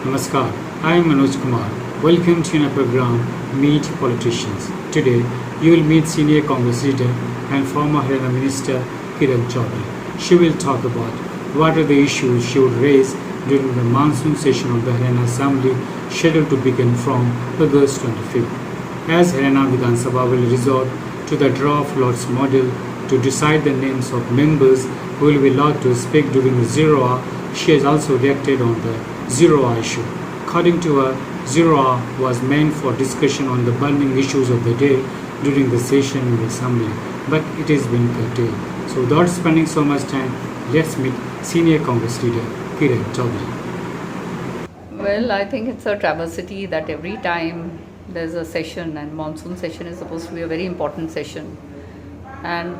Namaskar, I am Manoj Kumar. Welcome to our program Meet Politicians. Today, you will meet senior Congress leader and former Haryana Minister Kiran Choudhary. She will talk about what are the issues she would raise during the monsoon session of the Haryana Assembly scheduled to begin from August 25th. As Haryana Vidhan Sabha will resort to the draw of lots model to decide the names of members who will be allowed to speak during the zero hour, she has also reacted on the zero hour issue. According to her, zero hour was meant for discussion on the burning issues of the day during the session in the assembly, but it has been curtailed. So without spending so much time, let's meet senior Congress leader Kiran Choudhary. Well, I think it's a travesty that every time there's a session, and monsoon session is supposed to be a very important session, and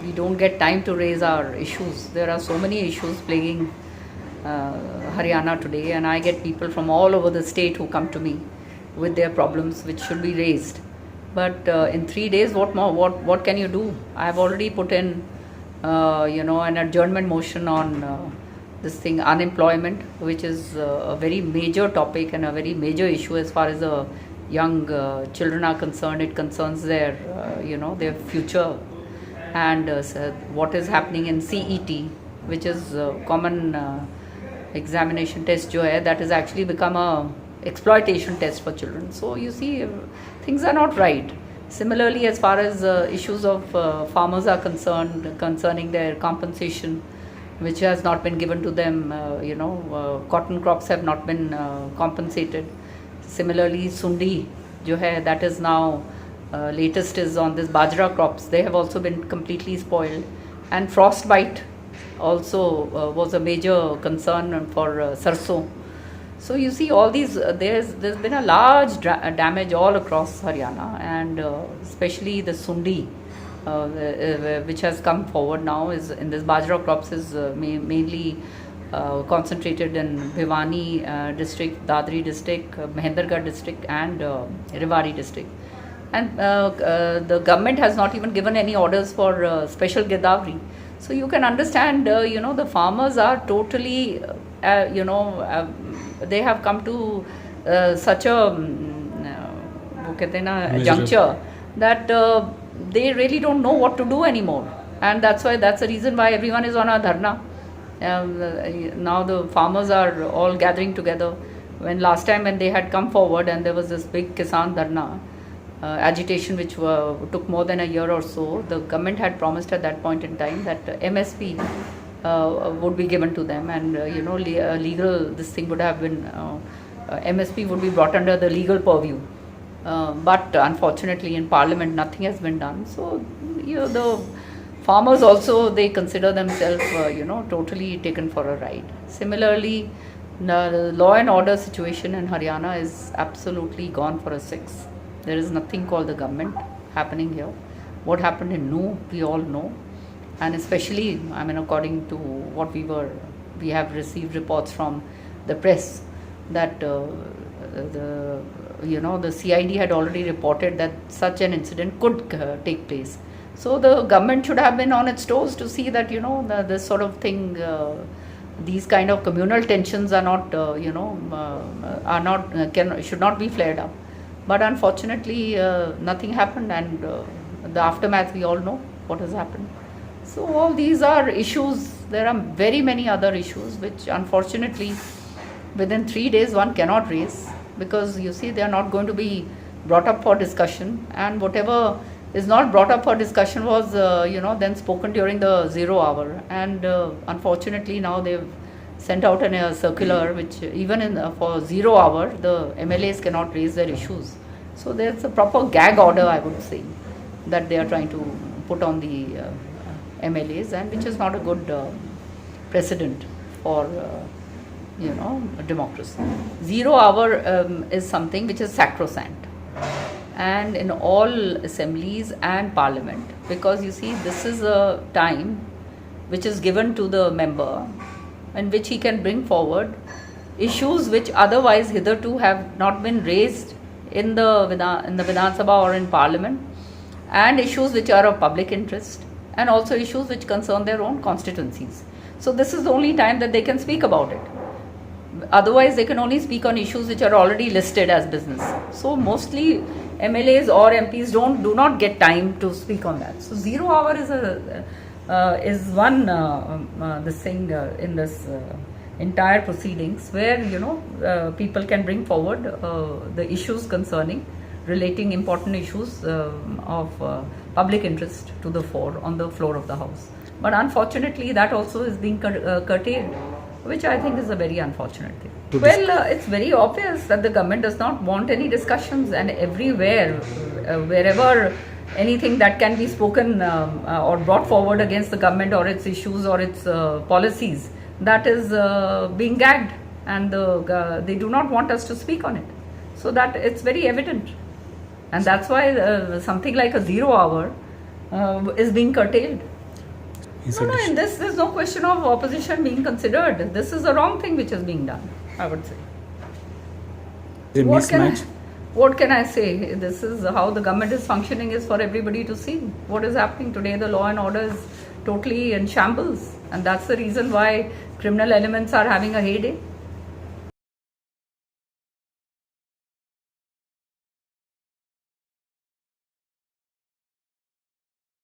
we don't get time to raise our issues. There are so many issues plaguing Haryana today, and I get people from all over the state who come to me with their problems which should be raised. But in 3 days, what more? What can you do? I have already put in, an adjournment motion on this thing, unemployment, which is a very major topic and a very major issue as far as the young children are concerned. It concerns their, their future, and what is happening in CET, which is common examination test, that has actually become a exploitation test for children. So you see, things are not right. Similarly, as far as issues of farmers are concerned, concerning their compensation, which has not been given to them, cotton crops have not been compensated. Similarly, sundi, that is now latest is on this bajra crops. They have also been completely spoiled, and frostbite also was a major concern for sarso. So you see, all these there's been a large damage all across Haryana, and especially the sundi, which has come forward now, is in this bajra crops, is mainly concentrated in Bhiwani district, Dadri district, Mahendragarh district, and Rewari district. And the government has not even given any orders for special Godavari. So you can understand, the farmers are totally, they have come to such a juncture that they really don't know what to do anymore. And that's the reason why everyone is on a dharna. Now the farmers are all gathering together. When last time when they had come forward and there was this big Kisan dharna, agitation which took more than a year or so, the government had promised at that point in time that MSP would be given to them, and legal, this thing would have been, MSP would be brought under the legal purview. But unfortunately in Parliament nothing has been done. So the farmers also, they consider themselves totally taken for a ride. Similarly, the law and order situation in Haryana is absolutely gone for a six. There is nothing called the government happening here. What happened in Nu, we all know, and especially, according to what we have received reports from the press that the CID had already reported that such an incident could take place. So the government should have been on its toes to see that this sort of thing, these kind of communal tensions are not should not be flared up. But unfortunately, nothing happened, and the aftermath, we all know what has happened. So all these are issues. There are very many other issues which unfortunately within 3 days one cannot raise, because you see, they are not going to be brought up for discussion, and whatever is not brought up for discussion was then spoken during the zero hour. And unfortunately now they've sent out a circular which even for 0 hour the MLAs cannot raise their issues. So there's a proper gag order, I would say, that they are trying to put on the MLAs, and which is not a good precedent for democracy. 0 hour is something which is sacrosanct, and in all assemblies and parliament, because you see, this is a time which is given to the member in which he can bring forward issues which otherwise hitherto have not been raised in the Vidhan Sabha or in Parliament, and issues which are of public interest, and also issues which concern their own constituencies. So this is the only time that they can speak about it. Otherwise, they can only speak on issues which are already listed as business. So mostly MLAs or MPs do not get time to speak on that. So 0 hour is one this thing in this entire proceedings where people can bring forward the issues concerning relating important issues of public interest to the fore on the floor of the House. But unfortunately, that also is being curtailed, which I think is a very unfortunate thing. Well, it's very obvious that the government does not want any discussions, and everywhere, wherever anything that can be spoken or brought forward against the government or its issues or its policies, that is being gagged, and they do not want us to speak on it. So that it's very evident, and that's why something like a 0 hour is being curtailed. No, in this there's no question of opposition being considered. This is the wrong thing which is being done, I would say. What can I say? This is how the government is functioning, is for everybody to see. What is happening today, the law and order is totally in shambles, and that's the reason why criminal elements are having a heyday.